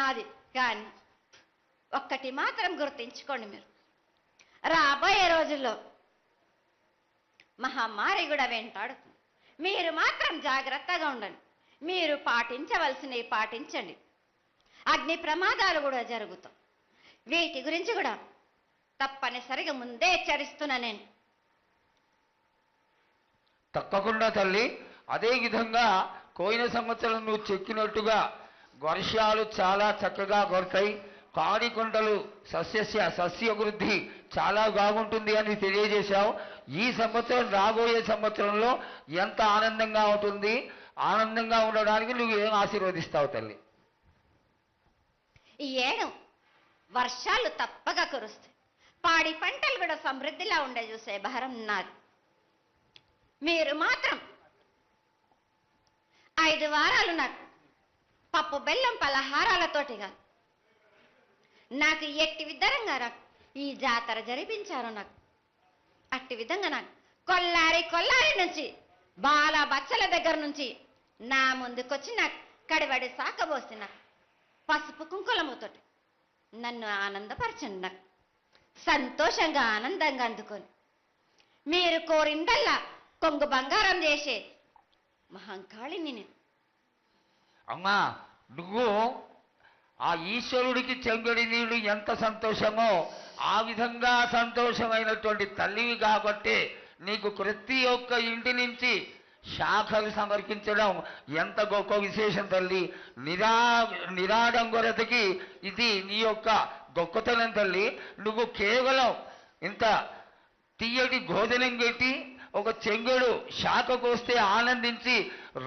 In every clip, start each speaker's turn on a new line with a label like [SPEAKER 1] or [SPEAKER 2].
[SPEAKER 1] నాది. కానీ ఒక్కటి మాత్రం గుర్తించుకోండి, మీరు రాబోయే రోజుల్లో మహమ్మారి కూడా వెంటాడుతుంది. మీరు మాత్రం జాగ్రత్తగా ఉండండి. మీరు పాటించవలసినవి పాటించండి. అగ్ని ప్రమాదాలు కూడా జరుగుతాయి. వీటి గురించి కూడా తప్పనిసరిగా ముందే హెచ్చరిస్తున్నా నేను.
[SPEAKER 2] తప్పకుండా తల్లి. అదే విధంగా పోయిన సంవత్సరం నువ్వు చెక్కినట్టుగా వర్షాలు చాలా చక్కగా కొడతాయి. కాడికొండలు సస్యవృద్ధి చాలా బాగుంటుంది అని తెలియజేశావు. ఈ సంవత్సరం రాబోయే సంవత్సరంలో ఎంత ఆనందంగా ఉంటుంది? ఆనందంగా ఉండడానికి నువ్వు ఏం ఆశీర్వదిస్తావు తల్లి?
[SPEAKER 1] ఈ ఏడు వర్షాలు తప్పగా కురుస్తాయి. పాడి పంటలు కూడా సమృద్ధిలా ఉండే చూసే భారం నాది. మీరు మాత్రం 5 వారాలు నాకు పప్పు బెల్లం పలహారాలతోటిగా నాకు ఎట్టి విధంగా ఈ జాతర జరిపించారు. నాకు అట్టి విధంగా నాకు కొల్లారి నుంచి బాల బచ్చల దగ్గర నుంచి నా ముందుకొచ్చి నాకు కడివడి సాకబోసి నాకు పసుపు కుంకులముతోటి నన్ను ఆనందపరచండి. నాకు సంతోషంగా ఆనందంగా అందుకొని మీరు కోరిందల్లా కొంగు బంగారం చేసే మహంకాళిని నేను.
[SPEAKER 2] అమ్మా, నువ్వు ఆ ఈశ్వరుడికి చెంగడి నీళ్ళు ఎంత సంతోషమో ఆ విధంగా సంతోషమైనటువంటి తల్లివి కాబట్టి నీకు ప్రతి ఒక్క ఇంటి నుంచి శాఖలు సమర్పించడం ఎంత గొప్ప విశేషం తల్లి. నిరాడంబరతకి ఇది నీ యొక్క గొప్పతనం తల్లి. నువ్వు కేవలం ఇంత తీయటి భోజనం పెట్టి ఒక చెంగుడు శాఖకు వస్తే ఆనందించి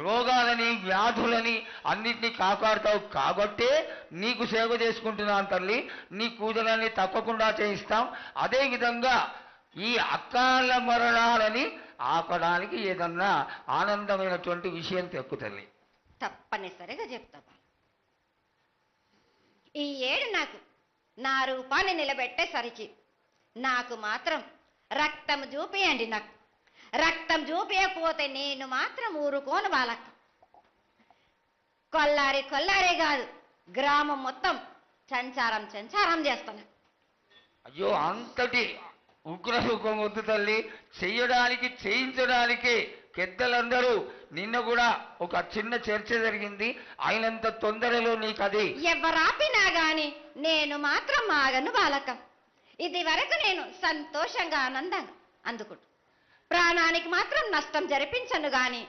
[SPEAKER 2] రోగాలని వ్యాధులని అన్నింటినీ కాపాడుతావు కాబట్టే నీకు సేవ చేసుకుంటున్నాను తల్లి. నీ పూజలని తప్పకుండా చేయిస్తాం. అదేవిధంగా ఈ అకాల మరణాలని ఆపడానికి ఏదన్నా ఆనందమైనటువంటి విషయం తెక్కు తల్లి.
[SPEAKER 1] తప్పనిసరిగా చెప్తా. ఈ ఏడు నాకు నా రూపాన్ని నిలబెట్టేసరికి నాకు మాత్రం రక్తం చూపియండి. నాకు రక్తం చూపించకపోతే నేను మాత్రం ఊరుకోను. బాలక్క కొల్లారే కాదు, గ్రామం మొత్తం సంచారం చేస్తాను.
[SPEAKER 2] అయ్యో, అంతటి ఉగ్రరూపం వద్దు తల్లి. చేయించడానికి పెద్దలందరూ నిన్న కూడా ఒక చిన్న చర్చ జరిగింది. అయినంత తొందరలో నీకు అది
[SPEAKER 1] ఎవరాపినా గాని నేను మాత్రం ఆగను బాలక. ఇది వరకు నేను సంతోషంగా ఆనందంగా అందుకుంటా. ప్రాణానికి మాత్రం నష్టం జరిపించను గాని